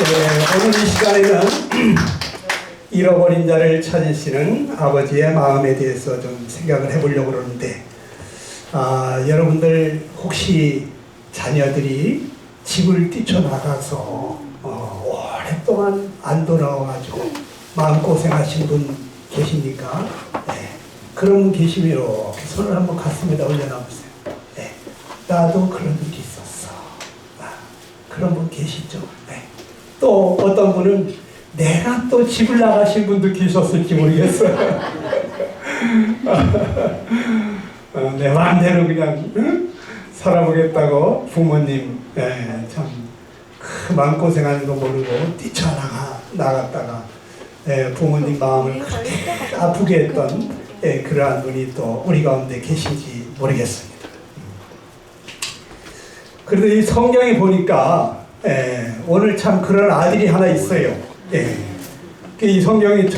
오늘 이 시간에는 잃어버린 자를 찾으시는 아버지의 마음에 대해서 좀 생각을 해보려고 그러는데, 여러분들 혹시 자녀들이 집을 뛰쳐나가서 오랫동안 안 돌아와가지고 마음고생하신 분 계십니까? 네. 그런 분 계시면 이렇게 손을 한번 가슴에다 올려놔보세요. 네. 나도 그런 일이 있었어. 그런 분 계시죠? 네. 또 어떤 분은 내가 또 집을 나가신 분도 계셨을지 모르겠어요. 내 마음대로 그냥 살아보겠다고 부모님 참 그 마음고생하는 거 모르고 뛰쳐나갔다가 부모님 마음을 아프게 했던 그러한 분이 또 우리 가운데 계신지 모르겠습니다. 그런데 이 성경에 보니까 오늘 참 그런 아들이 하나 있어요. 이 성경이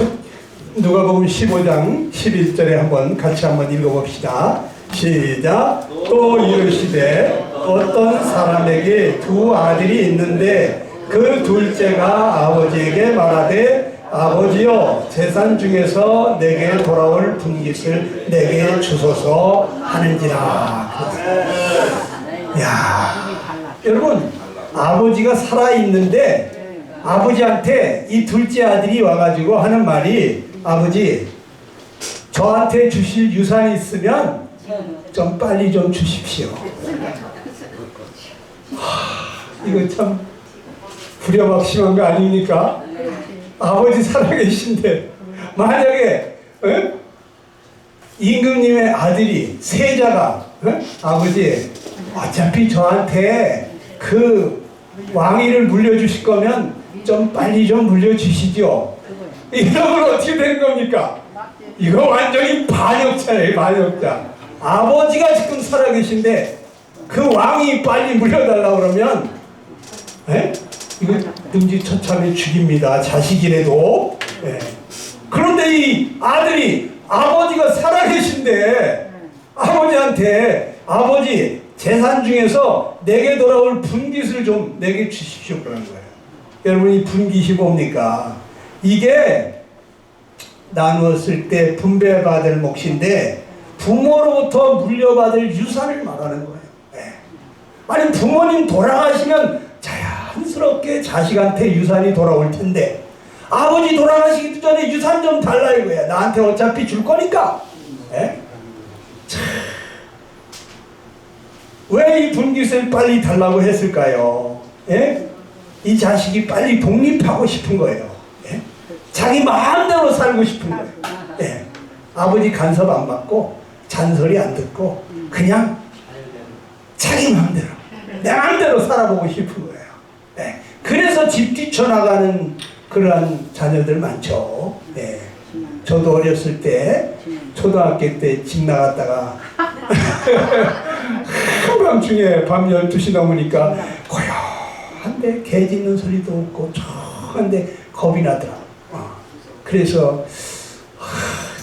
누가복음 15장 11절에 같이 한번 읽어봅시다. 시작. 또 이르시되 어떤 사람에게 두 아들이 있는데 그 둘째가 아버지에게 말하되 아버지여 재산 중에서 내게 돌아올 분깃을 내게 주소서 하는지라. 야, 여러분 아버지가 살아있는데 아버지한테 이 둘째 아들이 와가지고 하는 말이 아버지 저한테 주실 유산이 있으면 좀 빨리 좀 주십시오. 이거 참 불효막심한 거 아닙니까? 아버지 살아계신데 만약에 임금님의 아들이 세자가 아버지 어차피 저한테 그 왕위를 물려주실 거면 좀 빨리 좀 물려주시죠. 이러면 어떻게 된 겁니까? 이거 완전히 반역자예요, 반역자. 아버지가 지금 살아계신데 그 왕이 빨리 물려달라고 그러면 이거 능지처참히 죽입니다. 자식이라도. 그런데 이 아들이 아버지가 살아계신데 아버지한테 아버지 재산 중에서 내게 돌아올 분깃을 좀 내게 주십시오 그러는 거예요. 여러분 이 분깃이 뭡니까? 이게 나누었을 때 분배받을 몫인데 부모로부터 물려받을 유산을 말하는 거예요. 아니 부모님 돌아가시면 자연스럽게 자식한테 유산이 돌아올 텐데 아버지 돌아가시기 전에 유산 좀 달라 이거야. 나한테 어차피 줄 거니까. 왜 이 분깃을 빨리 달라고 했을까요? 이 자식이 빨리 독립하고 싶은 거예요. 자기 마음대로 살고 싶은 거예요. 아버지 간섭 안 받고 잔소리 안 듣고 그냥 자기 마음대로 내 마음대로 살아보고 싶은 거예요. 그래서 집 뛰쳐나가는 그러한 자녀들 많죠. 저도 어렸을 때 초등학교 때 집 나갔다가 한밤중에 밤 12시 넘으니까 고요한데 개 짖는 소리도 없고 조한데 겁이 나더라. 그래서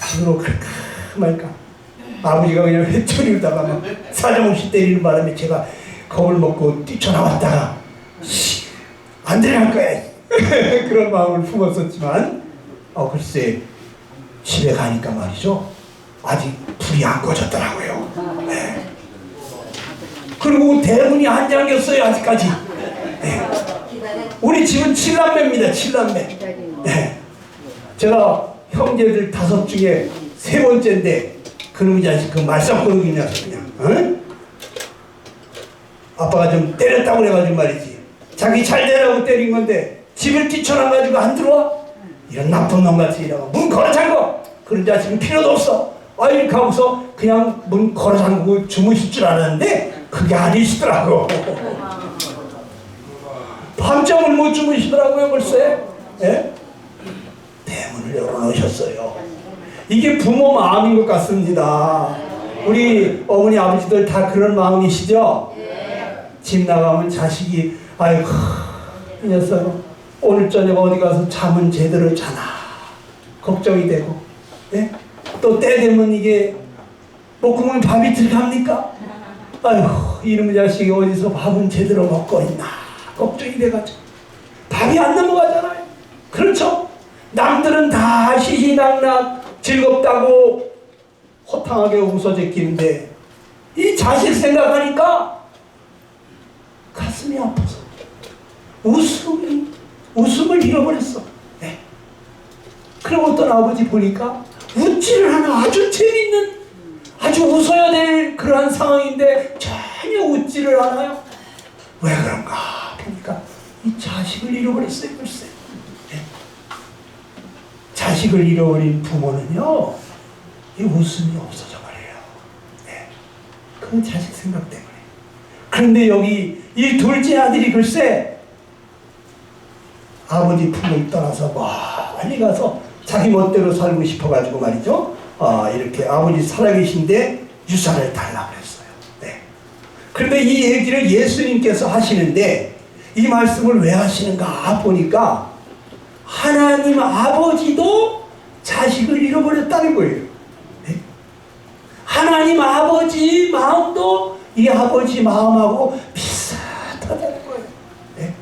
집으로 갈까 말까 아버지가 그냥 회초리로다가 막 사정없이 때리는 바람에 제가 겁을 먹고 뛰쳐나왔다가 안 들어갈 거야 그런 마음을 품었었지만 글쎄 집에 가니까 말이죠 아직 불이 안 꺼졌더라고요. 그리고 대문이 안 잠겼어요 아직까지. 우리 집은 7남매입니다. 7남매. 제가 형제들 5 중에 3번째인데 그놈의 자식 그 말썽꾸러기 녀석 그냥 아빠가 좀 때렸다고 그래가지고 말이지 자기 잘 되라고 때린 건데 집을 뛰쳐나가지고 안 들어와? 이런 나쁜 놈같이 이라고 문 걸어 잠궈! 그런 자식은 필요도 없어. 이렇게 하고서 그냥 문 걸어 잠그고 주무실 줄 알았는데 그게 아니시더라고. 밤잠을 못 주무시더라고요 벌써. 대문을 열어놓으셨어요. 이게 부모 마음인 것 같습니다. 우리 어머니 아버지들 다 그런 마음이시죠? 집 나가면 자식이 아이고 이 녀석 오늘 저녁 어디 가서 잠은 제대로 자나 걱정이 되고 또 때 되면 이게 목구멍에 밥이 들어갑니까? 아이고 이놈의 자식이 어디서 밥은 제대로 먹고 있나 걱정이 돼가지고 밥이 안 넘어가잖아요. 그렇죠? 남들은 다 시시낙낙 즐겁다고 호탕하게 웃어제끼는데 이 자식 생각하니까 가슴이 아파서 웃음을 잃어버렸어. 네. 그리고 어떤 아버지 보니까 웃지를 않아. 아주 재밌는, 아주 웃어야 될 그러한 상황인데 전혀 웃지를 않아요. 왜 그런가 보니까 이 자식을 잃어버렸어요. 글쎄. 네. 자식을 잃어버린 부모는요, 이 웃음이 없어져 버려요. 네. 그 자식 생각 때문에. 그런데 여기 이 둘째 아들이 글쎄 아버지 품을 떠나서 멀리 가서 자기 멋대로 살고 싶어가지고 말이죠. 이렇게 아버지 살아계신데 유산을 달라고 했어요. 네. 그런데 이 얘기를 예수님께서 하시는데 이 말씀을 왜 하시는가 보니까 하나님 아버지도 자식을 잃어버렸다는 거예요. 네. 하나님 아버지 마음도 이 아버지 마음하고 비슷하다는 거예요. 네.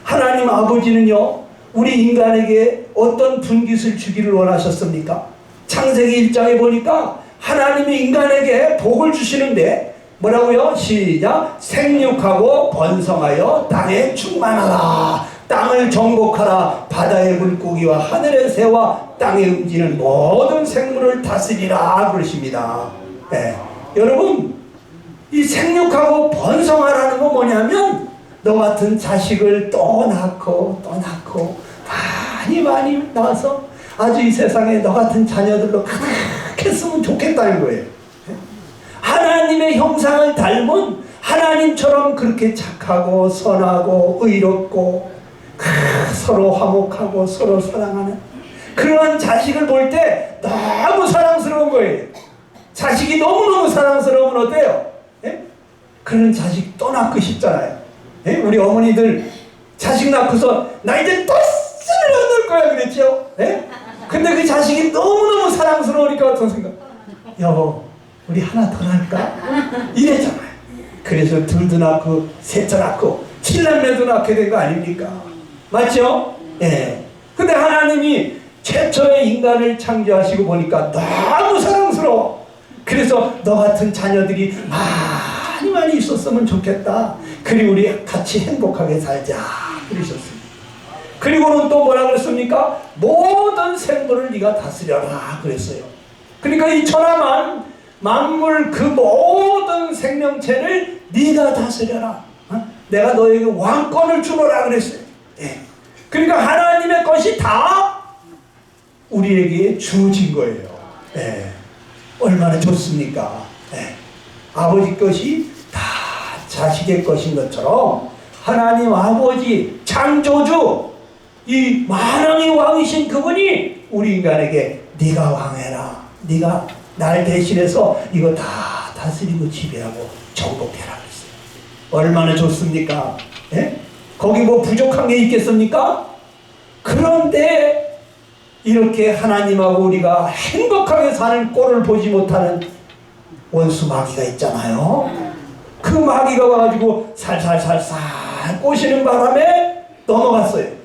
하나님 아버지는요, 우리 인간에게 어떤 분깃을 주기를 원하셨습니까? 창세기 1장에 보니까 하나님이 인간에게 복을 주시는데 뭐라고요? 시작! 생육하고 번성하여 땅에 충만하라. 땅을 정복하라. 바다의 물고기와 하늘의 새와 땅에 움직이는 모든 생물을 다스리라 그러십니다. 네. 여러분, 이 생육하고 번성하라는 건 뭐냐면 너 같은 자식을 또 낳고 또 낳고 많이 낳아서 아주 이 세상에 너 같은 자녀들로 가득했으면 좋겠다는 거예요. 하나님의 형상을 닮은 하나님처럼 그렇게 착하고 선하고 의롭고 서로 화목하고 서로 사랑하는 그러한 자식을 볼 때 너무 사랑스러운 거예요. 자식이 너무너무 사랑스러우면 어때요? 예? 그런 자식 또 낳고 싶잖아요. 예? 우리 어머니들 자식 낳고서 나 이제 또 쓸어 넣을 거야 그랬죠? 예? 근데 그 자식이 너무너무 사랑스러우니까 어떤 생각? 여보, 우리 하나 더 낳을까? 이랬잖아요. 그래서 둘도 낳고 셋도 낳고 칠남매도 낳게 된 거 아닙니까? 맞죠? 예. 근데 하나님이 최초의 인간을 창조하시고 보니까 너무 사랑스러워. 그래서 너 같은 자녀들이 많이 있었으면 좋겠다. 그리고 우리 같이 행복하게 살자 그러셨습니다. 그리고는 또 뭐라 그랬습니까? 모든 생물을 네가 다스려라 그랬어요. 그러니까 이 천하 만물 그 모든 생명체를 네가 다스려라. 내가 너에게 왕권을 주노라 그랬어요. 예. 그러니까 하나님의 것이 다 우리에게 주어진 거예요. 예. 얼마나 좋습니까? 예. 아버지 것이 다 자식의 것인 것처럼 하나님 아버지 창조주 이 만왕의 왕이신 그분이 우리 인간에게 네가 왕해라. 네가 날 대신해서 이거 다 다스리고 지배하고 정복해라 그랬어요. 얼마나 좋습니까? 예? 거기 뭐 부족한 게 있겠습니까? 그런데 이렇게 하나님하고 우리가 행복하게 사는 꼴을 보지 못하는 원수 마귀가 있잖아요. 그 마귀가 와가지고 살살살살 꼬시는 바람에 넘어갔어요.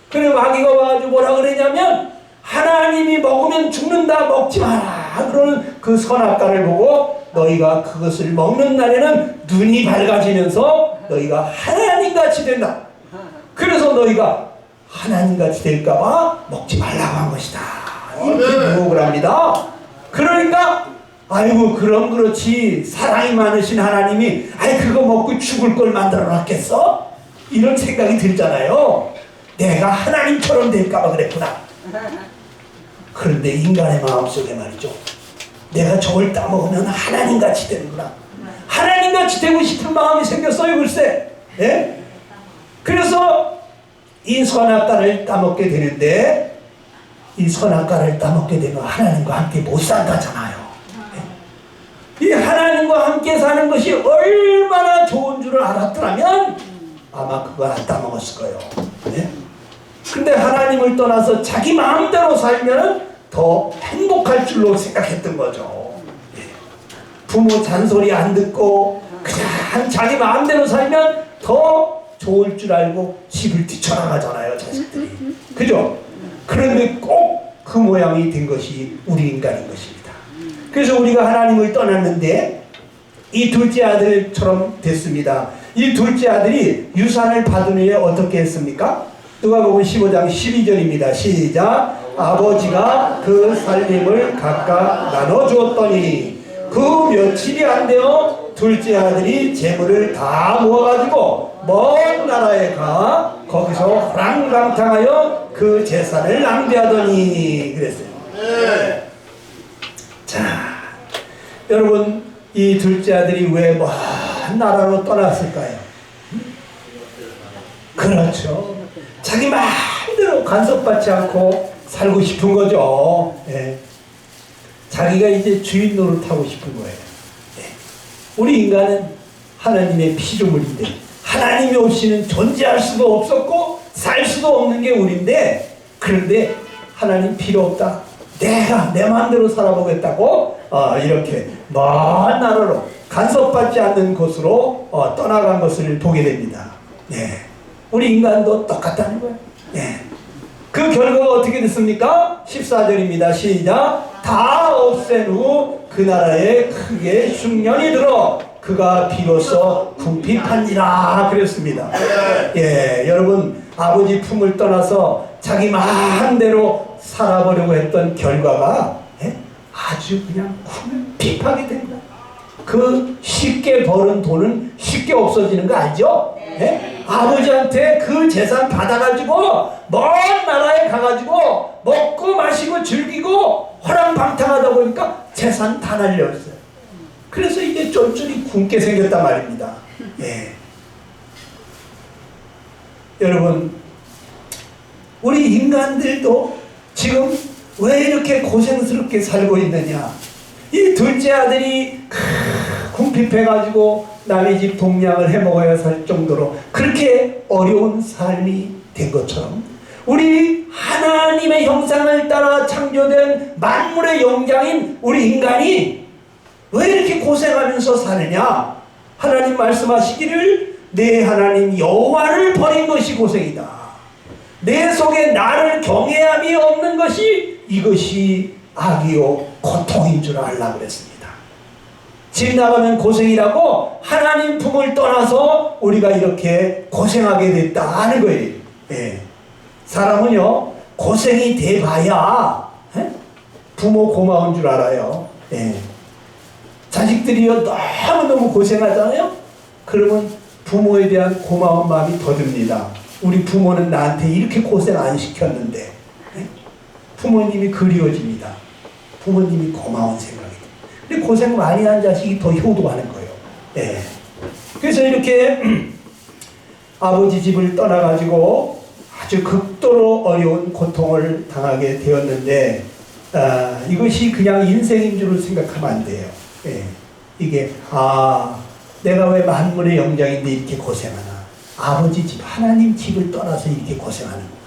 그래 마귀가 와가지고 뭐라 그러냐면 하나님이 먹으면 죽는다 먹지 마라 그러는 그 선악과를 보고 너희가 그것을 먹는 날에는 눈이 밝아지면서 너희가 하나님같이 된다. 그래서 너희가 하나님같이 될까봐 먹지 말라고 한 것이다. 이렇게 유혹을 합니다. 그러니까 아이고 그럼 그렇지 사랑이 많으신 하나님이 아이 그거 먹고 죽을 걸 만들어 놨겠어? 이런 생각이 들잖아요. 내가 하나님처럼 될까봐 그랬구나. 그런데 인간의 마음속에 말이죠. 내가 저걸 따먹으면 하나님같이 되는구나. 하나님같이 되고 싶은 마음이 생겼어요 글쎄. 예? 그래서 이 선악과를 따먹게 되는데 이 선악과를 따먹게 되면 하나님과 함께 못 산다잖아요. 예? 이 하나님과 함께 사는 것이 얼마나 좋은 줄을 알았더라면 아마 그걸 안 따먹었을 거예요. 예? 근데 하나님을 떠나서 자기 마음대로 살면 더 행복할 줄로 생각했던 거죠. 예. 부모 잔소리 안 듣고 그냥 자기 마음대로 살면 더 좋을 줄 알고 집을 뛰쳐나가잖아요, 자식들이. 그죠? 그런데 꼭 그 모양이 된 것이 우리 인간인 것입니다. 그래서 우리가 하나님을 떠났는데 이 둘째 아들처럼 됐습니다. 이 둘째 아들이 유산을 받은 후에 어떻게 했습니까? 누가복음 15장 12절입니다. 시작. 아버지가 그 살림을 각각 나눠주었더니 그 며칠이 안 되어 둘째 아들이 재물을 다 모아가지고 먼 나라에 가 거기서 호랑방탕하여 그 재산을 낭비하더니 그랬어요. 네. 자, 여러분 이 둘째 아들이 왜 먼 나라로 떠났을까요? 그렇죠. 자기 마음대로 간섭받지 않고 살고 싶은 거죠. 예. 자기가 이제 주인 노릇하고 싶은 거예요. 예. 우리 인간은 하나님의 피조물인데 하나님이 없이는 존재할 수도 없었고 살 수도 없는 게 우리인데, 그런데 하나님 필요 없다. 내가 내 마음대로 살아보겠다고 이렇게 먼 나라로 간섭받지 않는 곳으로 떠나간 것을 보게 됩니다. 예. 우리 인간도 똑같다는 거예요. 예. 그 결과가 어떻게 됐습니까? 14절입니다. 시작. 다 없앤 후 그 나라에 크게 흉년이 들어 그가 비로소 궁핍한지라 그랬습니다. 예, 여러분 아버지 품을 떠나서 자기 마음대로 살아보려고 했던 결과가 아주 그냥 궁핍하게 됩니다. 그 쉽게 버는 돈은 쉽게 없어지는 거 알죠? 네? 아버지한테 그 재산 받아가지고 먼 나라에 가가지고 먹고 마시고 즐기고 호랑방탕하다 보니까 재산 다 날렸어요. 그래서 이게 쫄쫄이 굶게 생겼단 말입니다. 예. 여러분 우리 인간들도 지금 왜 이렇게 고생스럽게 살고 있느냐. 이 둘째 아들이 궁핍해가지고 남의 집 동량을 해먹어야 살 정도로 그렇게 어려운 삶이 된 것처럼 우리 하나님의 형상을 따라 창조된 만물의 영장인 우리 인간이 왜 이렇게 고생하면서 사느냐. 하나님 말씀하시기를 내 하나님 여호와를 버린 것이 고생이다. 내 속에 나를 경외함이 없는 것이 이것이 악이요 고통인 줄 알라 그랬습니다. 집 나가면 고생이라고 하나님 품을 떠나서 우리가 이렇게 고생하게 됐다는 거예요. 예. 사람은요 고생이 돼봐야 부모 고마운 줄 알아요. 예. 자식들이요 너무너무 고생하잖아요. 그러면 부모에 대한 고마운 마음이 더 듭니다. 우리 부모는 나한테 이렇게 고생 안 시켰는데. 예? 부모님이 그리워집니다. 부모님이 고마운 생각이 듭니다. 근데 고생 많이 한 자식이 더 효도하는 거예요. 예. 그래서 이렇게 아버지 집을 떠나가지고 아주 극도로 어려운 고통을 당하게 되었는데 이것이 그냥 인생인 줄 생각하면 안 돼요. 예. 이게 내가 왜 만물의 영장인데 이렇게 고생하나. 아버지 집 하나님 집을 떠나서 이렇게 고생하는구나.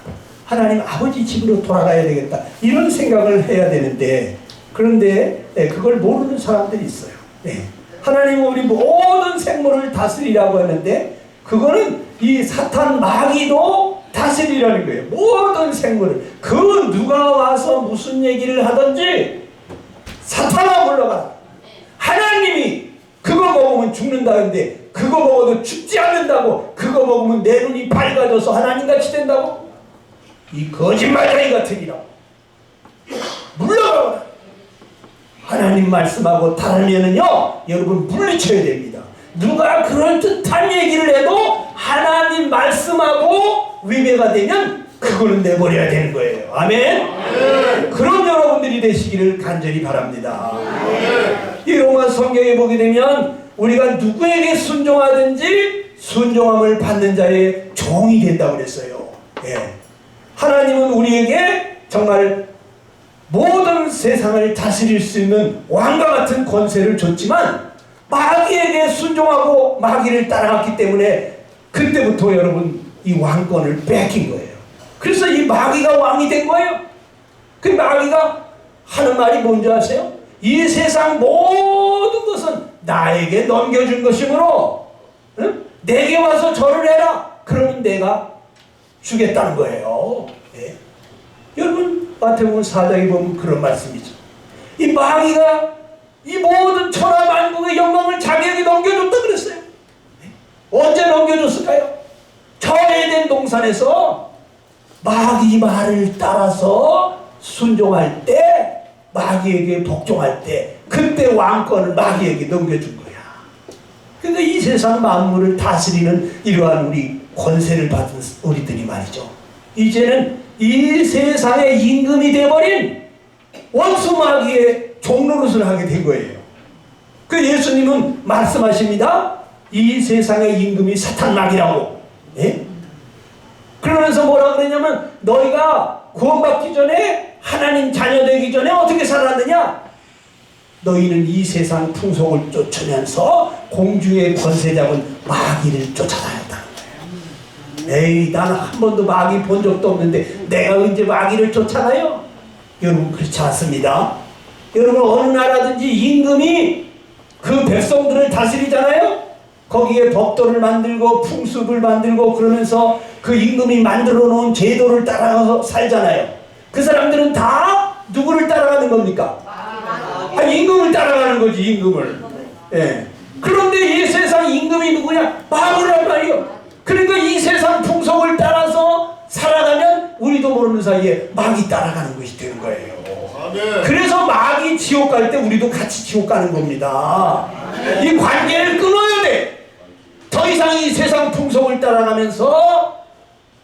하나님 아버지 집으로 돌아가야 되겠다. 이런 생각을 해야 되는데 그런데 그걸 모르는 사람들이 있어요. 예. 하나님은 우리 모든 생물을 다스리라고 하는데 그거는 이 사탄 마귀도 다스리라는 거예요. 모든 생물을. 그 누가 와서 무슨 얘기를 하든지 사탄아 물러가라. 하나님이 그거 먹으면 죽는다는데 그거 먹어도 죽지 않는다고. 그거 먹으면 내 눈이 밝아져서 하나님같이 된다고. 이 거짓말쟁이 같으니라. 물러가라. 하나님 말씀하고 다르면은요 여러분 물리쳐야 됩니다. 누가 그럴듯한 얘기를 해도 하나님 말씀하고 위배가 되면 그거는 내버려야 되는 거예요. 아멘. 그런 여러분들이 되시기를 간절히 바랍니다. 이 로마 성경에 보게 되면 우리가 누구에게 순종하든지 순종함을 받는 자의 종이 된다고 그랬어요. 예. 하나님은 우리에게 정말 모든 세상을 다스릴 수 있는 왕과 같은 권세를 줬지만 마귀에게 순종하고 마귀를 따라갔기 때문에 그때부터 여러분 이 왕권을 뺏긴 거예요. 그래서 이 마귀가 왕이 된 거예요. 그 마귀가 하는 말이 뭔지 아세요? 이 세상 모든 것은 나에게 넘겨준 것이므로 내게 와서 절을 해라. 그러면 내가 주겠다는 거예요. 예. 여러분 마태복음 4장에 보면 그런 말씀이죠. 이 마귀가 이 모든 천하 만국의 영광을 자기에게 넘겨줬다 그랬어요. 예. 언제 넘겨줬을까요? 저 에덴 동산에서 마귀 말을 따라서 순종할 때, 마귀에게 복종할 때, 그때 왕권을 마귀에게 넘겨준 거야. 그러니까 이 세상 만물을 다스리는 이러한 우리 권세를 받은 우리들이 말이죠. 이제는 이 세상의 임금이 되어버린 원수 마귀의 종노릇을 하게 된 거예요. 그 예수님은 말씀하십니다. 이 세상의 임금이 사탄 마귀라고. 예? 그러면서 뭐라 그러냐면 너희가 구원받기 전에 하나님 자녀 되기 전에 어떻게 살았느냐? 너희는 이 세상 풍속을 쫓으면서 공중의 권세 잡은 마귀를 쫓아다녔다는 거예요. 에이, 나는 한 번도 마귀 본 적도 없는데 내가 언제 마귀를 쫓아가요? 여러분 그렇지 않습니다. 여러분 어느 나라든지 임금이 그 백성들을 다스리잖아요. 거기에 법도를 만들고 풍습을 만들고 그러면서 그 임금이 만들어 놓은 제도를 따라가서 살잖아요. 그 사람들은 다 누구를 따라가는 겁니까? 임금을 따라가는 거지, 임금을. 예. 그런데 이 세상 임금이 누구냐? 마귀란 말이요. 그러니까 이 세상 풍속을 따라서 살아가면 우리도 모르는 사이에 마귀 따라가는 것이 되는 거예요. 그래서 마귀 지옥 갈 때 우리도 같이 지옥 가는 겁니다. 이 관계를 끊어야 돼. 더 이상 이 세상 풍속을 따라가면서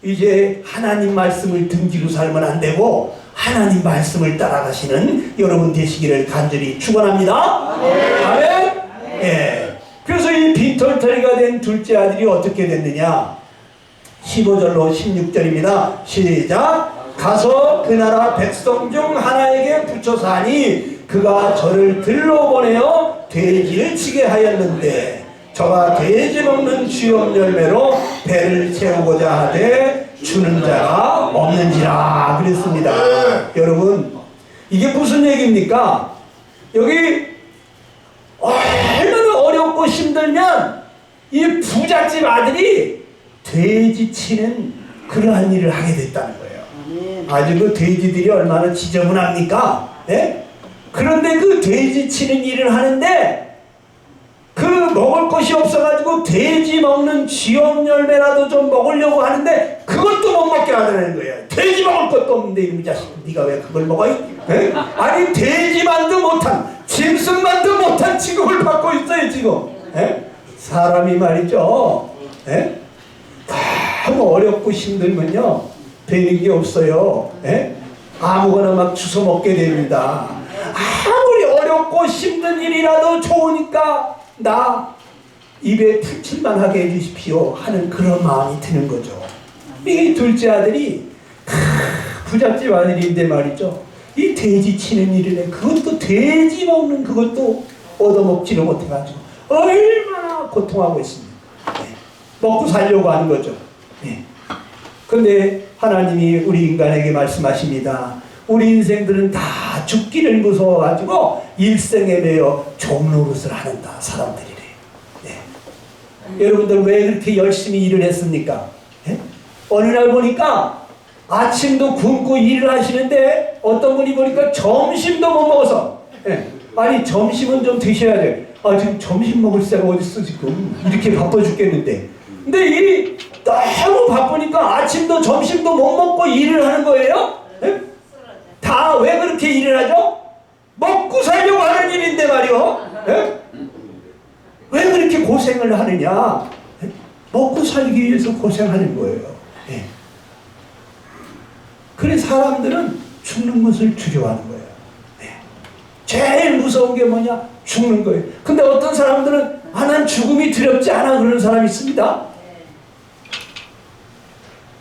이제 하나님 말씀을 등지고 살면 안 되고 하나님 말씀을 따라가시는 여러분 되시기를 간절히 축원합니다. 아멘. 예. 그래서 이 빈털터리가 된 둘째 아들이 어떻게 됐느냐? 15절로 16절입니다. 시작. 가서 그 나라 백성 중 하나에게 붙여서 하니 그가 저를 들러 보내어 돼지를 치게 하였는데 저가 돼지 먹는 쥐염 열매로 배를 채우고자 하되 주는 자가 없는지라 그랬습니다. 여러분 이게 무슨 얘기입니까? 여기 얼마나 어렵고 힘들면 이 부잣집 아들이 돼지 치는 그러한 일을 하게 됐다는 거예요. 아주 그 돼지들이 얼마나 지저분합니까? 네? 그런데 그 돼지 치는 일을 하는데 그 먹을 것이 없어가지고 돼지 먹는 쥐염 열매라도 좀 먹으려고 하는데 그것도 못 먹게 하는 거예요. 돼지 먹을 것도 없는데 이놈 자식 네가 왜 그걸 먹어요? 에? 아니 돼지만도 못한 짐승만도 못한 취급을 받고 있어요 지금. 에? 사람이 말이죠. 에? 너무 어렵고 힘들면요 되는 게 없어요. 에? 아무거나 막 주워 먹게 됩니다. 아무리 어렵고 힘든 일이라도 좋으니까 나 입에 풀칠만 하게 해주십시오 하는 그런 마음이 드는 거죠. 이 둘째 아들이 부잣집 아들인데 말이죠. 이 돼지 치는 일이네. 그것도 돼지 먹는 그것도 얻어먹지를 못해가지고 얼마나 고통하고 있습니다. 네. 먹고 살려고 하는 거죠. 네. 근데 하나님이 우리 인간에게 말씀하십니다. 우리 인생들은 다 죽기를 무서워가지고 일생에 매여 종노릇을 하는다 사람들이래. 네. 여러분들 왜 그렇게 열심히 일을 했습니까? 네? 어느 날 보니까 아침도 굶고 일을 하시는데 어떤 분이 보니까 점심도 못 먹어서 네. 아니 점심은 좀 드셔야 돼. 아 지금 점심 먹을 새가 어딨어 지금 이렇게 바빠 죽겠는데. 근데 이 너무 바쁘니까 아침도 점심도 못 먹고 일을 하는 거예요. 네? 다 왜 그렇게 일을 하죠? 먹고 살려고 하는 일인데 말이요. 네? 왜 그렇게 고생을 하느냐? 네? 먹고 살기 위해서 고생하는 거예요. 네. 그래 사람들은 죽는 것을 두려워하는 거예요. 네. 제일 무서운 게 뭐냐? 죽는 거예요. 근데 어떤 사람들은 난 죽음이 두렵지 않아 그러는 사람이 있습니다.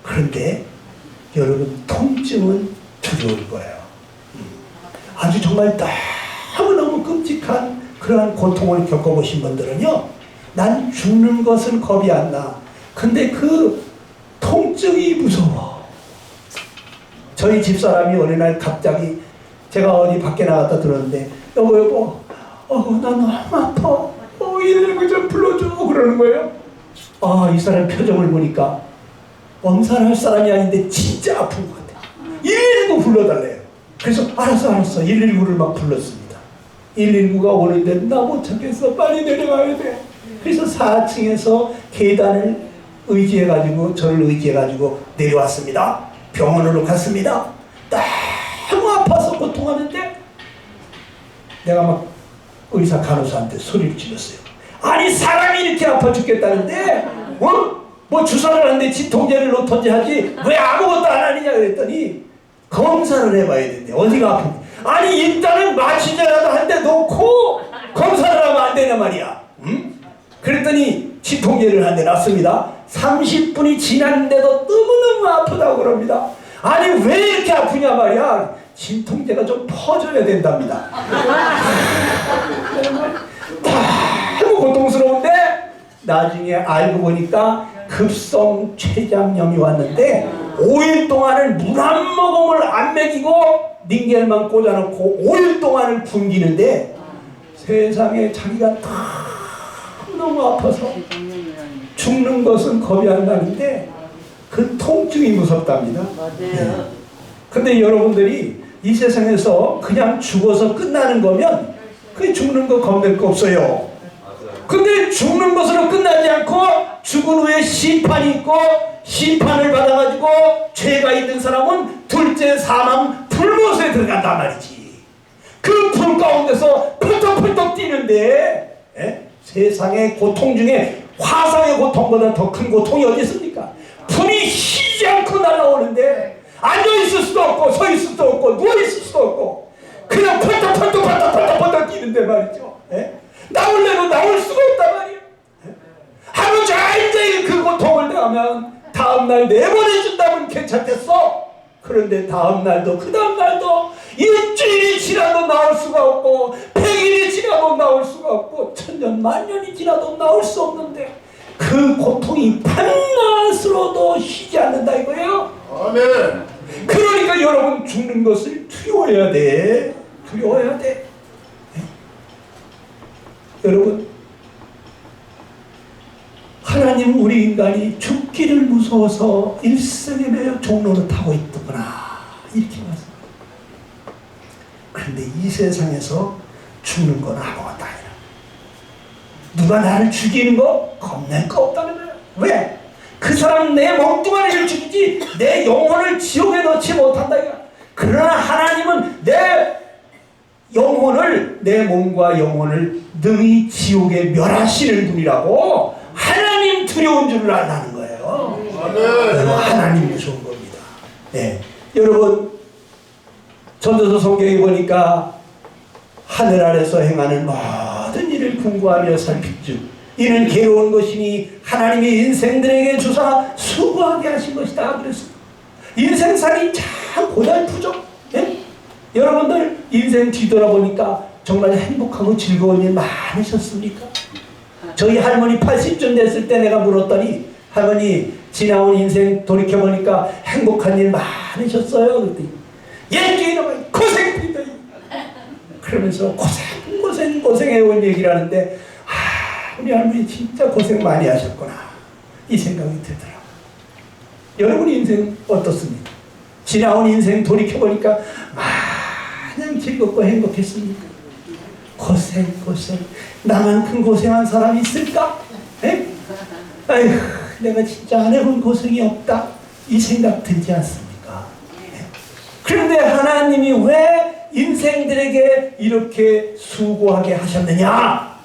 그런데 여러분 통증은 두려울 거예요. 아주 정말 너무너무 끔찍한 그러한 고통을 겪어보신 분들은요, 난 죽는 것은 겁이 안 나. 근데 그 통증이 무서워. 저희 집사람이 어느 날 갑자기 제가 어디 밖에 나갔다 들었는데 여보 나 너무 아파. 119 좀 불러줘 그러는 거예요. 이 사람 표정을 보니까 엄살할 사람이 아닌데 진짜 아픈 것 같아. 119 불러달래요. 그래서 알았어 119를 막 불렀습니다. 119가 오는데 나 못 찾겠어, 빨리 내려가야 돼. 그래서 4층에서 계단을 의지해가지고, 저를 의지해가지고 내려왔습니다. 병원으로 갔습니다. 너무 아파서 고통하는데 내가 막 의사 간호사한테 소리를 질렀어요. 아니 사람이 이렇게 아파 죽겠다는데 뭐 주사를 하는데 진통제를 놓던지 하지 왜 아무것도 안 하느냐 그랬더니 검사를 해봐야 된대. 어디가 아픈지. 아니 일단은 마취제라도 한 대 놓고 검사를 하면 안 되냐 말이야. 그랬더니 진통제를 한 대 놨습니다. 30분이 지났는데도 너무너무 아프다고 그럽니다. 아니 왜 이렇게 아프냐 말이야. 진통제가 좀 퍼져야 된답니다. 너무 고통스러운데 나중에 알고 보니까 급성 췌장염이 왔는데 5일 동안을 물 한 모금을 안 먹이고 닌겔만 꽂아놓고 5일 동안을 굶기는데 세상에 자기가 너무 아파서 죽는 것은 겁이 안 나는데 그 통증이 무섭답니다. 맞아요. 근데 여러분들이 이 세상에서 그냥 죽어서 끝나는 거면 그 죽는 거 겁낼 거 없어요. 근데 죽는 것으로 끝나지 않고 죽은 후에 심판이 있고 심판을 받아가지고 죄가 있는 사람은 둘째 사망 불못에 들어간단 말이지. 그 불 가운데서 펄떡펄떡 뛰는데 세상의 고통 중에 화상의 고통보다 더 큰 고통이 어디 있습니까? 불이 쉬지 않고 날아오는데 앉아있을 수도 없고 서있을 수도 없고 누워있을 수도 없고 그냥 펄떡펄떡 뛰는데 말이죠. 나올래도 나올 수가 없단 말이에요. 하루 종일 그 고통을 당하면 다음날 내보내준다면 괜찮겠어. 그런데 다음날도 그 다음날도 일주일이 지나도 나올 수가 없고 100일이 지나도 나올 수가 없고 천년 만년이 지나도 나올 수 없는데 그 고통이 밤낮으로도 쉬지 않는다 이거예요. 아멘. 그러니까 여러분 죽는 것을 두려워해야 돼. 두려워해야 돼. 여러분 하나님 우리 인간이 죽기를 무서워서 일생에 매여 종로를 타고 있더구나 이렇게 말씀합니다. 그런데 이 세상에서 죽는 건 아무것도 아니라 누가 나를 죽이는 거 겁낼 거 없다는 거야. 왜? 그 사람 내 몸뚱아리를 죽이지 내 영혼을 지옥에 넣지 못한다 이거야. 그러나 하나님은 내 영혼을 내 몸과 영혼을 능히 지옥에 멸하시는 분이라고 하나님 두려운 줄을 알라는 거예요. 아멘. 하나님 무서운 겁니다. 네. 여러분 전도서 성경에 보니까 하늘 아래서 행하는 모든 일을 궁구하며 살필즉 이는 괴로운 것이니 하나님이 인생들에게 주사 수고하게 하신 것이다 그랬습니다. 인생살이 참 고달프죠. 네? 여러분들 인생 뒤돌아보니까 정말 행복하고 즐거운 일 많으셨습니까? 저희 할머니 80쯤 됐을 때 내가 물었더니 할머니 지나온 인생 돌이켜보니까 행복한 일 많으셨어요? 그랬더니 얘기는 고생입니다. 그러면서 고생해온 얘기를 하는데 우리 할머니 진짜 고생 많이 하셨구나 이 생각이 들더라고요. 여러분 인생 어떻습니까? 지나온 인생 돌이켜보니까 마냥 즐겁고 행복했습니까? 고생 나만큼 고생한 사람이 있을까? 아휴 내가 진짜 안 해본 고생이 없다 이 생각 들지 않습니까? 그런데 하나님이 왜 인생들에게 이렇게 수고하게 하셨느냐?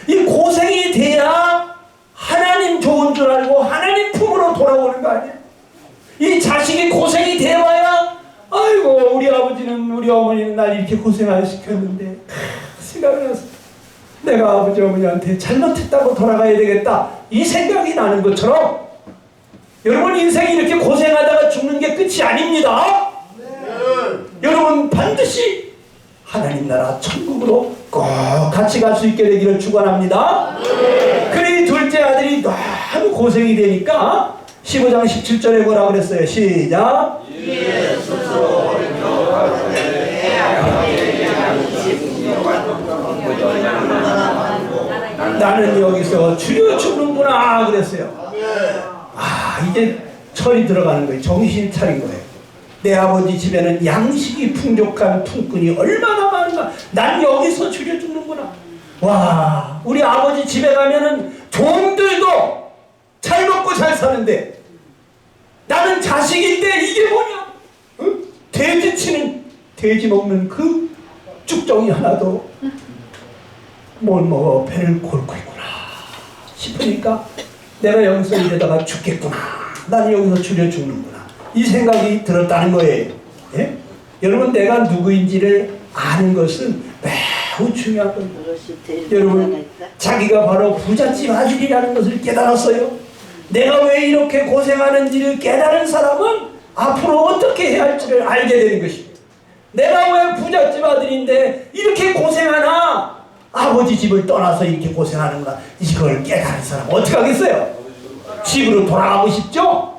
이 고생이 돼야 하나님 좋은 줄 알고 하나님 품으로 돌아오는 거 아니에요? 이 자식이 고생이 돼봐야 아이고 우리 아버지는 우리 어머니는 날 이렇게 고생을 시켰는데 생각이 나서 내가 아버지 어머니한테 잘못했다고 돌아가야 되겠다 이 생각이 나는 것처럼 여러분 인생이 이렇게 고생하다가 죽는 게 끝이 아닙니다. 여러분 반드시 하나님 나라 천국으로 꼭 같이 갈 수 있게 되기를 축원합니다. 그래 둘째 아들이 너무 고생이 되니까 15장 17절에 뭐라 그랬어요? 시작. 나는 여기서 주여 죽는구나 그랬어요. 이제 철이 들어가는 거예요. 정신이 차린 거예요. 내 아버지 집에는 양식이 풍족한 품꾼이 얼마나 많은가. 난 여기서 줄여 죽는구나. 와, 우리 아버지 집에 가면은 종들도 잘 먹고 잘 사는데 나는 자식인데 이게 뭐냐? 응? 돼지 치는, 돼지 먹는 그 쭉정이 하나도 못 먹어 배를 골고 있구나 싶으니까 내가 여기서 이러다가 죽겠구나. 나는 여기서 줄여 죽는구나. 이 생각이 들었다는 거예요. 예? 여러분, 내가 누구인지를 아는 것은 매우 중요한 거예요. 여러분, 자기가 바로 부잣집 아들이라는 것을 깨달았어요. 내가 왜 이렇게 고생하는지를 깨달은 사람은 앞으로 어떻게 해야 할지를 알게 되는 것입니다. 내가 왜 부잣집 아들인데 이렇게 고생하나? 아버지 집을 떠나서 이렇게 고생하는구나. 이걸 깨달은 사람 어떻게 하겠어요? 집으로 돌아가고 싶죠?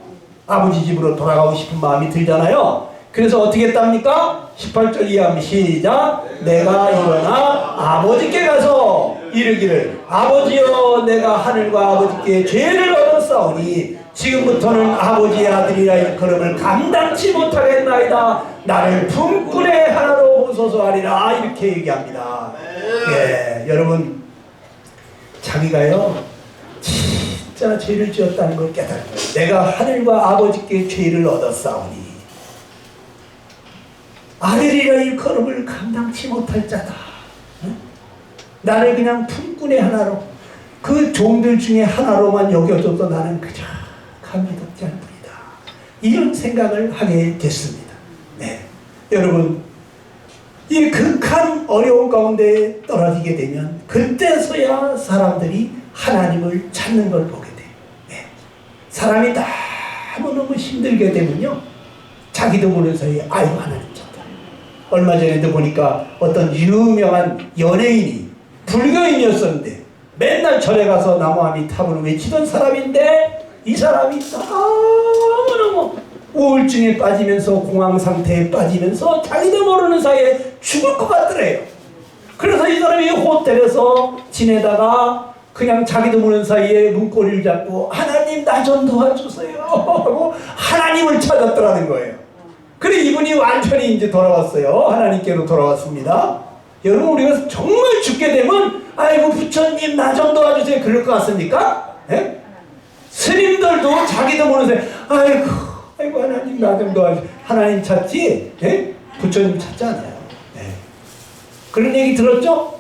아버지 집으로 돌아가고 싶은 마음이 들잖아요. 그래서 어떻게 했답니까? 18절 이하면 시작. 내가 일어나 아버지께 가서 이르기를 아버지여, 내가 하늘과 아버지께 죄를 얻었사오니 지금부터는 아버지의 아들이라 일컬음을 감당치 못하겠나이다. 나를 품꾼의 하나로 보소서 하리라. 이렇게 얘기합니다. 예, 여러분, 자기가요 진짜 죄를 지었다는 걸 깨달은 거예요. 내가 하늘과 아버지께 죄를 얻었사오니 아들이라 일컬음을 감당치 못할 자다. 응? 나를 그냥 품꾼의 하나로, 그 종들 중에 하나로만 여겨줘도 나는 그저 감리독자일 뿐이다. 이런 생각을 하게 됐습니다. 네, 여러분, 이 극한 어려운 가운데 떨어지게 되면 그때서야 사람들이 하나님을 찾는 걸 보게 돼요. 네. 사람이 너무너무 힘들게 되면요, 자기도 모르는 사이에 아이고 하나님 찾다. 얼마 전에도 보니까 어떤 유명한 연예인이 불교인이었었는데 맨날 절에 가서 나무아미타불을 외치던 사람인데 이 사람이 너무너무 우울증에 빠지면서 공황 상태에 빠지면서 자기도 모르는 사이에 죽을 것 같더래요. 그래서 이 사람이 호텔에서 지내다가 그냥 자기도 모르는 사이에 문고리를 잡고 하나님 나 좀 도와주세요 하고 하나님을 찾았더라는 거예요. 그래 이분이 완전히 이제 돌아왔어요. 하나님께로 돌아왔습니다. 여러분, 우리가 정말 죽게 되면 아이고 부처님 나 좀 도와주세요 그럴 것 같습니까? 예? 스님들도 자기도 모르는 사이에 아이고 하나님 나 좀 도와주세요. 하나님 찾지, 예? 부처님 찾지 않아요. 예. 그런 얘기 들었죠?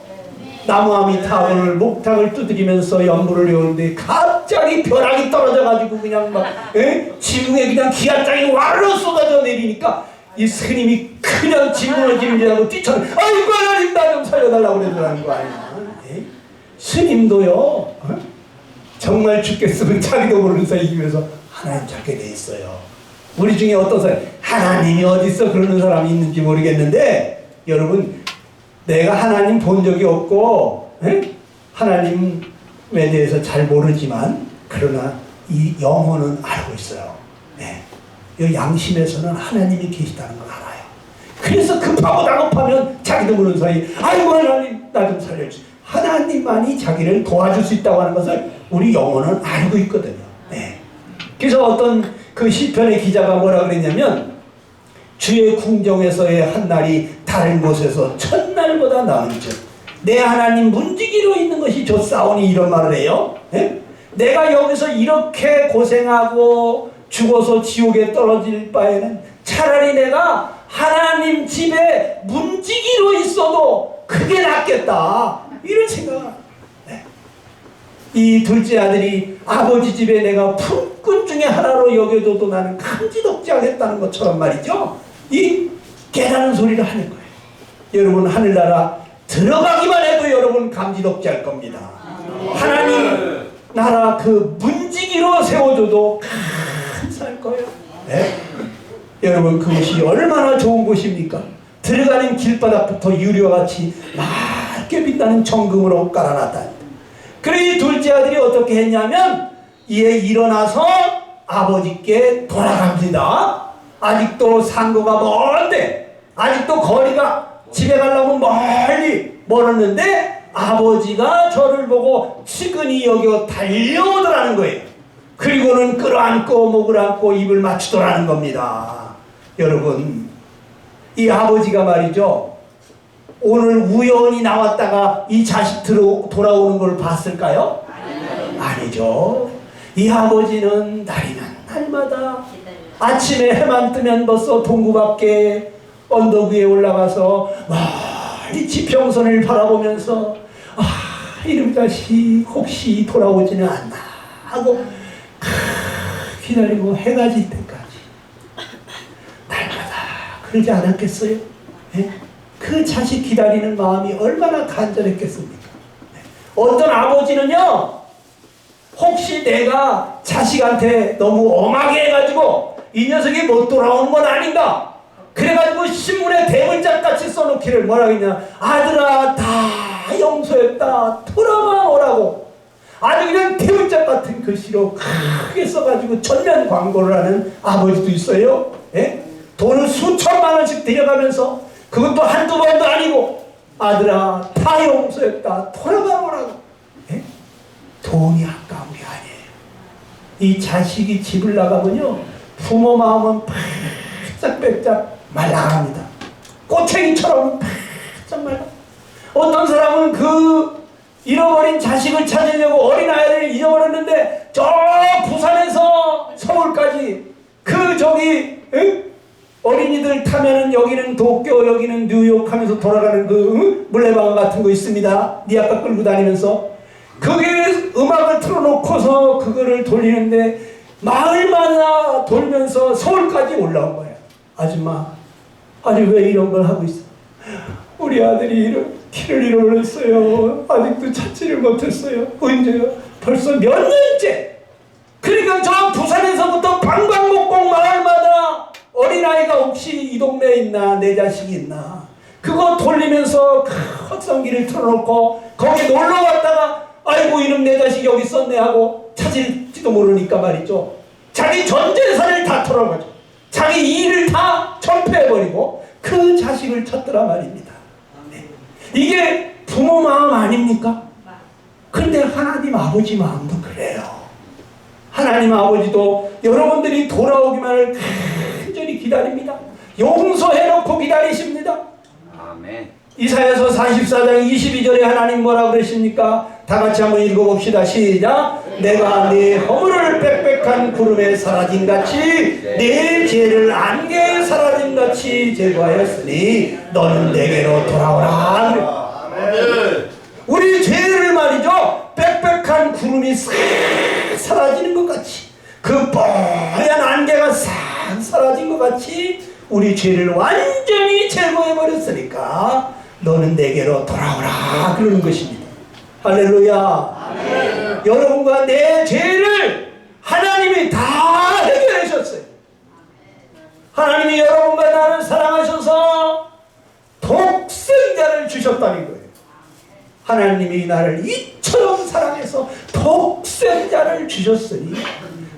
나무아미타불을 목탁을 두드리면서 연불을 외우는데 갑자기 벼락이 떨어져가지고 그냥 막 지붕에 그냥 기아장이 와르르 쏟아져 내리니까 이 스님이 그냥 지붕을 지르고 뛰쳐나 아이고 하나님 나 좀 살려달라고 그러더라는 거 아니야. 스님도요 정말 죽겠으면 자기도 모르는 사이에 위해서 하나님 찾게 돼 있어요. 우리 중에 어떤 사람 하나님이 어디 있어 그러는 사람이 있는지 모르겠는데 여러분, 내가 하나님 본 적이 없고 하나님에 대해서 잘 모르지만 그러나 이 영혼은 알고 있어요. 네. 이 양심에서는 하나님이 계시다는 걸 알아요. 그래서 급하고 다급하면 자기도 모르는 사이 아이고 하나님 나 좀 살려주세요. 하나님만이 자기를 도와줄 수 있다고 하는 것을 우리 영혼은 알고 있거든요. 네. 그래서 어떤 그 시편의 기자가 뭐라 그랬냐면 주의 궁정에서의 한 날이 다른 곳에서 첫날보다 나은즉 내 하나님 문지기로 있는 것이 좋사오니 이런 말을 해요. 네? 내가 여기서 이렇게 고생하고 죽어서 지옥에 떨어질 바에는 차라리 내가 하나님 집에 문지기로 있어도 그게 낫겠다 이런 생각을. 네. 이 둘째 아들이 아버지 집에 내가 품꾼 중에 하나로 여겨줘도 나는 감지독자하겠다는 것처럼 말이죠. 이 깨달은 소리를 하는 거예요. 여러분, 하늘나라 들어가기만 해도 여러분 감지독자할 겁니다. 하나님 나라 그 문지기로 세워줘도 감사할 거예요. 네? 여러분, 그곳이 얼마나 좋은 곳입니까? 들어가는 길바닥부터 유리와같이 맑게 빛나는 정금으로 깔아놨다. 그래 이 둘째 아들이 어떻게 했냐면 이에 일어나서 아버지께 돌아갑니다. 아직도 상고가 먼데, 아직도 거리가 집에 가려면 멀었는데 아버지가 저를 보고 측은히 여겨 달려오더라는 거예요. 그리고는 끌어안고 목을 안고 입을 맞추더라는 겁니다. 여러분, 이 아버지가 말이죠, 오늘 우연히 나왔다가 이 자식 돌아오는 걸 봤을까요? 아니죠. 이 아버지는 날이면 날마다 아침에 해만 뜨면 벌써 동구 밖에 언덕 위에 올라가서 멀리 지평선을 바라보면서 이놈 자식 혹시 돌아오지는 않나 하고 기다리고 해가 질 때까지 날마다 그러지 않았겠어요? 네? 그 자식 기다리는 마음이 얼마나 간절했겠습니까? 네. 어떤 아버지는요, 혹시 내가 자식한테 너무 엄하게 해가지고 이 녀석이 못 돌아오는 건 아닌가? 그래가지고 신문에 대문짝같이 써놓기를 뭐라고 했냐, 아들아 다 용서했다 돌아와 오라고 아주 그냥 대문짝 같은 글씨로 크게 써가지고 전면 광고를 하는 아버지도 있어요. 예? 돈을 수천만 원씩 들여가면서 그것도 한두 번도 아니고 아들아 다 용서했다 돌아와 오라고. 예? 돈이 아까운 게 아니에요. 이 자식이 집을 나가면요, 부모 마음은 바짝바짝 말라갑니다. 꼬챙이처럼 바짝 말라. 어떤 사람은 그 잃어버린 자식을 찾으려고 어린아이를 잊어버렸는데 저 부산에서 서울까지 어린이들 타면은 여기는 도쿄 여기는 뉴욕 하면서 돌아가는 물레방 같은 거 있습니다. 니아까 끌고 다니면서 그게 음악을 틀어놓고서 그거를 돌리는데 마을마다 돌면서 서울까지 올라온 거예요. 아줌마, 아니 왜 이런 걸 하고 있어? 우리 아들이 길을 잃어버렸어요. 아직도 찾지를 못했어요. 언제요? 벌써 몇 년째. 그러니까 저 부산에서부터 방방곡곡 마을마다 어린아이가 혹시 이 동네에 있나, 내 자식이 있나, 그거 돌리면서 헛성기를 틀어놓고 거기 놀러 왔다가 아이고 이놈 내 자식 여기 있었네 하고 찾을지도 모르니까 말이죠, 자기 전 재산을 다 털어가지고 자기 일을 다 전폐해버리고 그 자식을 찾더라 말입니다. 네. 이게 부모 마음 아닙니까? 근데 하나님 아버지 마음도 그래요. 하나님 아버지도 여러분들이 돌아오기만을 간절히 기다립니다. 용서해놓고 기다리십니다. 아멘. 이사야서 44장 22절에 하나님 뭐라 그러십니까? 다 같이 한번 읽어봅시다. 시작. 내가 네 허물을 빽빽한 구름에 사라진같이 네 죄를 안개에 사라진같이 제거하였으니 너는 내게로 돌아오라. 아멘. 우리 죄를 말이죠, 빽빽한 구름이 싹 사라지는 것 같이, 그 뽀얀 안개가 싹 사라진 것 같이 우리 죄를 완전히 제거해버렸으니까 너는 내게로 돌아오라 그러는 것입니다. 할렐루야. 아멘. 여러분과 내 죄를 하나님이 다 해결하셨어요. 하나님이 여러분과 나를 사랑하셔서 독생자를 주셨다는 거예요. 하나님이 나를 이처럼 사랑해서 독생자를 주셨으니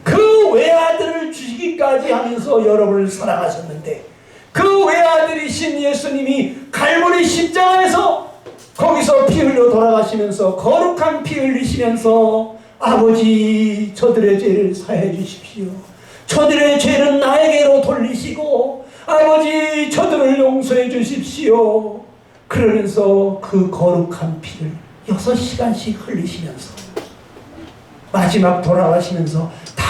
그 외아들을 주시기까지 하면서 여러분을 사랑하셨는데, 그 외아들이신 예수님이 갈보리 십자가에서 거기서 피 흘려 돌아가시면서 거룩한 피 흘리시면서 아버지 저들의 죄를 사해 주십시오. 저들의 죄는 나에게로 돌리시고 아버지 저들을 용서해 주십시오. 그러면서 그 거룩한 피를 6시간씩 흘리시면서 마지막 돌아가시면서 다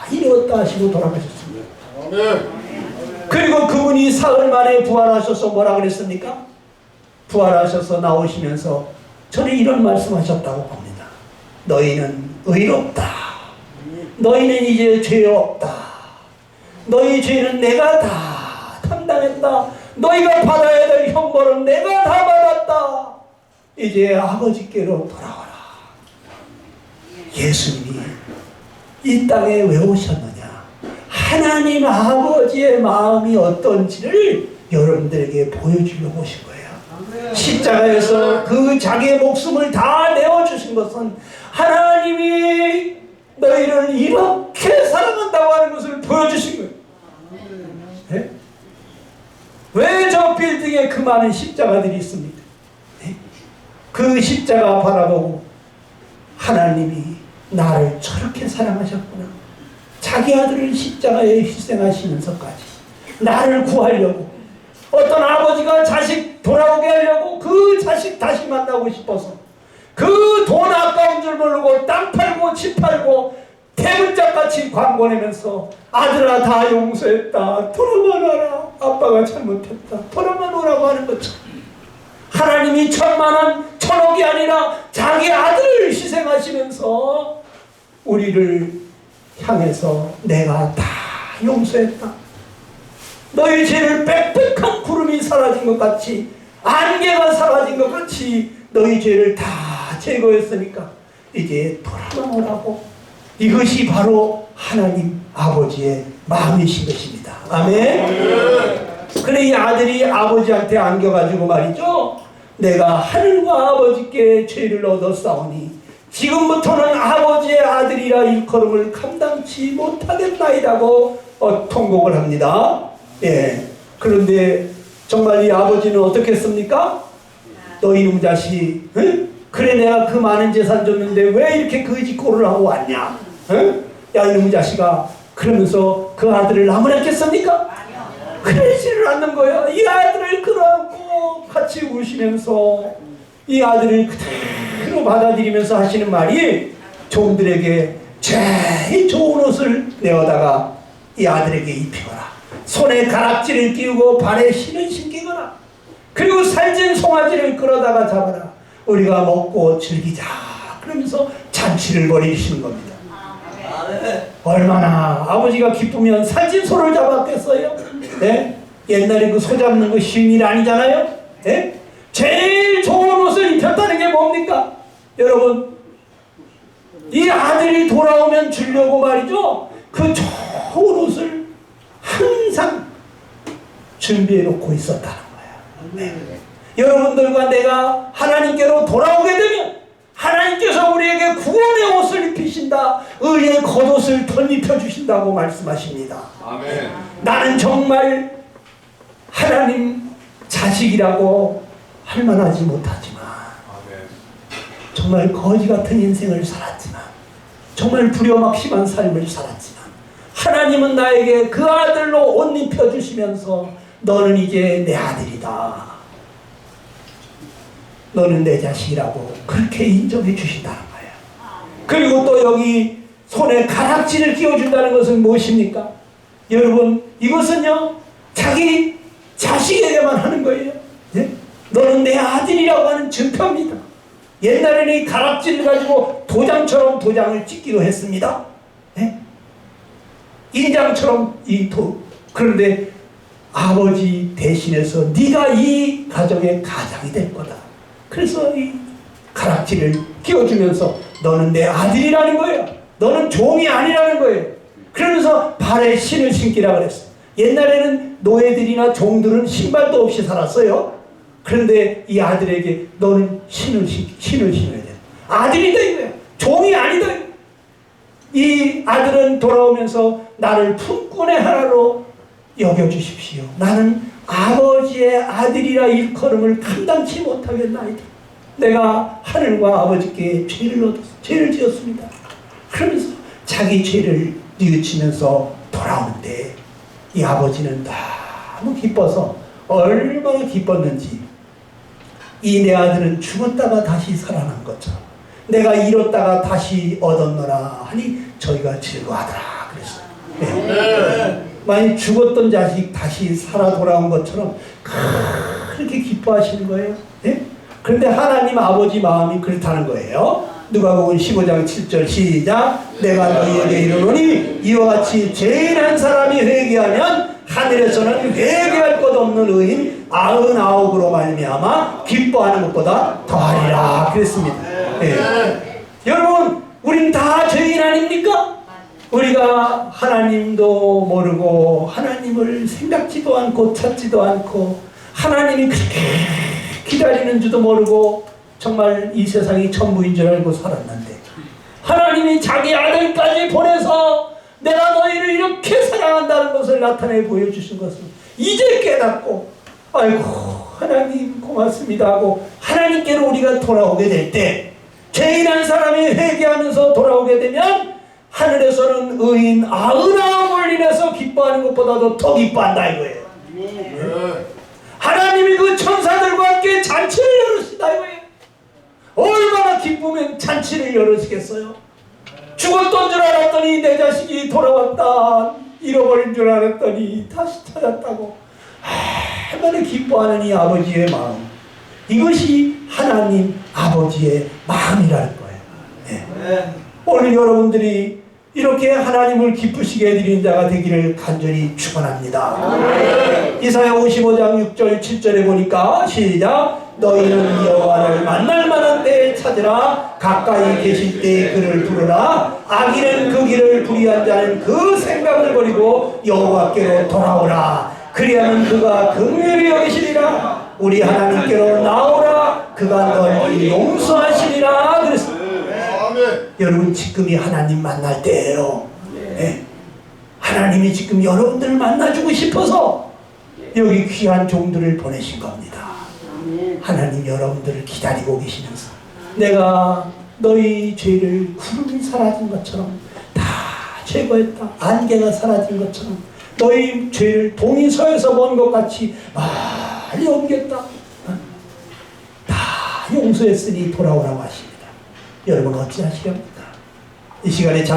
이루었다 하시고 돌아가셨습니다. 그리고 그분이 사흘 만에 부활하셔서 뭐라 그랬습니까? 부활하셔서 나오시면서 저는 이런 말씀하셨다고 봅니다. 너희는 의롭다. 너희는 이제 죄 없다. 너희 죄는 내가 다 담당했다. 너희가 받아야 될 형벌은 내가 다 받았다. 이제 아버지께로 돌아와라. 예수님이 이 땅에 왜 오셨느냐? 하나님 아버지의 마음이 어떤지를 여러분들에게 보여주려고 오신 거예요. 십자가에서 그 자기의 목숨을 다 내어주신 것은 하나님이 너희를 이렇게 사랑한다고 하는 것을 보여주신 거예요. 네? 왜 저 빌딩에 그 많은 십자가들이 있습니까? 네? 그 십자가 바라보고 하나님이 나를 저렇게 사랑하셨구나. 자기 아들을 십자가에 희생하시면서까지 나를 구하려고, 어떤 아버지가 자식 돌아오게 하려고 그 자식 다시 만나고 싶어서 그 돈 아까운 줄 모르고 땅 팔고 집 팔고 대문짝같이 광고 내면서 아들아 다 용서했다, 돌아만 와라, 아빠가 잘못했다, 돌아만 오라고 하는 것처럼 하나님이 1,000,000원 1,000억이 아니라 자기 아들을 희생하시면서 우리를 향해서 내가 다 용서했다, 너희 죄를 빽빽한 구름이 사라진 것 같이, 안개가 사라진 것 같이 너희 죄를 다 제거했으니까 이제 돌아만 오라고. 이것이 바로 하나님 아버지의 마음이신 것입니다. 아멘. 그래 이 아들이 아버지한테 안겨가지고 말이죠, 내가 하늘과 아버지께 죄를 얻었사오니 지금부터는 아버지의 아들이라 일컬음을 감당치 못하겠나이다고 통곡을 합니다. 예. 그런데 정말 이 아버지는 어떻게 했습니까? 너 이놈 자식, 응? 그래 내가 그 많은 재산 줬는데 왜 이렇게 거짓골을 하고 왔냐? 응? 야 이놈 자식아, 그러면서 그 아들을 나무랬겠습니까? 그러지를 않는 거야. 이 아들을 끌어안고 같이 우시면서 이 아들을 그대로 받아들이면서 하시는 말이, 종들에게 제일 좋은 옷을 내어다가 이 아들에게 입히거라, 손에 가락지를 끼우고 발에 신을 신기거라, 그리고 살찐 송아지를 끌어다가 잡아라, 우리가 먹고 즐기자, 그러면서 잔치를 벌이시는 겁니다. 얼마나 아버지가 기쁘면 살찐 소를 잡았겠어요? 네? 옛날에 그 소 잡는 거 쉬운 일 아니잖아요? 네? 제일 좋은 옷을 입혔다는 게 뭡니까? 여러분, 이 아들이 돌아오면 주려고 말이죠, 그 좋은 옷을 항상 준비해 놓고 있었다는 거야. 네. 여러분들과 내가 하나님께로 돌아오게 되면 하나님께서 우리에게 구원의 옷을 입히신다, 의의 겉옷을 덧입혀 주신다고 말씀하십니다. 아멘. 나는 정말 하나님 자식이라고 할 만하지 못하지만, 아멘. 정말 거지 같은 인생을 살았지만, 정말 두려막심한 삶을 살았지만, 하나님은 나에게 그 아들로 옷 입혀주시면서 너는 이제 내 아들이다, 너는 내 자식이라고 그렇게 인정해 주신다는 거예요. 그리고 또 여기 손에 가락지를 끼워준다는 것은 무엇입니까? 여러분, 이것은요 자기 자식에게만 하는 거예요. 네? 너는 내 아들이라고 하는 증표입니다. 옛날에는 이 가락지를 가지고 도장처럼 도장을 찍기도 했습니다. 네? 인장처럼 그런데 아버지 대신해서 네가 이 가정의 가장이 될 거다, 그래서 이 가락지를 끼워주면서 너는 내 아들이라는 거예요, 너는 종이 아니라는 거예요. 그러면서 발에 신을 신기라 그랬어요. 옛날에는 노예들이나 종들은 신발도 없이 살았어요. 그런데 이 아들에게 너는 신을 신어야 돼, 아들이다 이거야, 종이 아니다. 이 아들은 돌아오면서 나를 품꾼의 하나로 여겨주십시오, 나는 아버지의 아들이라 일컬음을 감당치 못하겠나이다, 내가 하늘과 아버지께 죄를 지었습니다. 그러면서 자기 죄를 뉘우치면서 돌아오는데 이 아버지는 너무 기뻐서, 얼마나 기뻤는지, 이 내 아들은 죽었다가 다시 살아난 것처럼 내가 잃었다가 다시 얻었노라 하니 저희가 즐거워하더라 그랬어요. 네. 많이 죽었던 자식 다시 살아 돌아온 것처럼 그렇게 기뻐하시는 거예요. 네? 그런데 하나님 아버지 마음이 그렇다는 거예요. 누가복음 15장 7절 시작. 내가 너희에게 이르노니 이와 같이 죄인 한 사람이 회개하면 하늘에서는 회개할 것 없는 의인 99으로 말미암아 기뻐하는 것보다 더하리라 그랬습니다. 네. 여러분, 우린 다 죄인 아닙니까? 우리가 하나님도 모르고 하나님을 생각지도 않고 찾지도 않고 하나님이 그렇게 기다리는 줄도 모르고 정말 이 세상이 전부인 줄 알고 살았는데, 하나님이 자기 아들까지 보내서 내가 너희를 이렇게 사랑한다는 것을 나타내 보여주신 것을 이제 깨닫고, 아이고 하나님 고맙습니다 하고 하나님께로 우리가 돌아오게 될 때 죄인 한 사람이 회개하면서 돌아오게 되면 하늘에서는 의인 99을 인해서 기뻐하는 것보다도 더 기뻐한다 이거예요. 하나님이 그 천사들과 함께 잔치를 열으시다 이거예요. 얼마나 기쁘면 잔치를 열으시겠어요. 죽었던 줄 알았더니 내 자식이 돌아왔다. 잃어버린 줄 알았더니 다시 찾았다고 얼마나 기뻐하는 이 아버지의 마음, 이것이 하나님 아버지의 마음이라는 거예요. 네. 오늘 여러분들이 이렇게 하나님을 기쁘시게 해드리는 자가 되기를 간절히 축원합니다. 이사야 55장 6절 7절에 보니까 시작. 너희는 여호와를 만날 만한 때에 찾으라. 가까이 계실 때에 그를 부르라. 악인은 그 길을 불의한 자는 그 생각을 버리고 여호와께로 돌아오라. 그리하면 그가 긍휼히 여기시리라. 우리 하나님께로 나오라. 그가 너희 용서하시리라. 그랬습니다. 여러분 지금이 하나님 만날 때예요. 네. 하나님이 지금 여러분들을 만나주고 싶어서 여기 귀한 종들을 보내신 겁니다. 하나님 여러분들을 기다리고 계시면서 내가 너희 죄를 구름이 사라진 것처럼 다 제거했다. 안개가 사라진 것처럼 너희 죄를 동이 서에서 먼 것 같이 많이 옮겼다. 다 용서했으니 돌아오라고 하십니다. 여러분 어찌하시렵니까? 이 시간에 잠시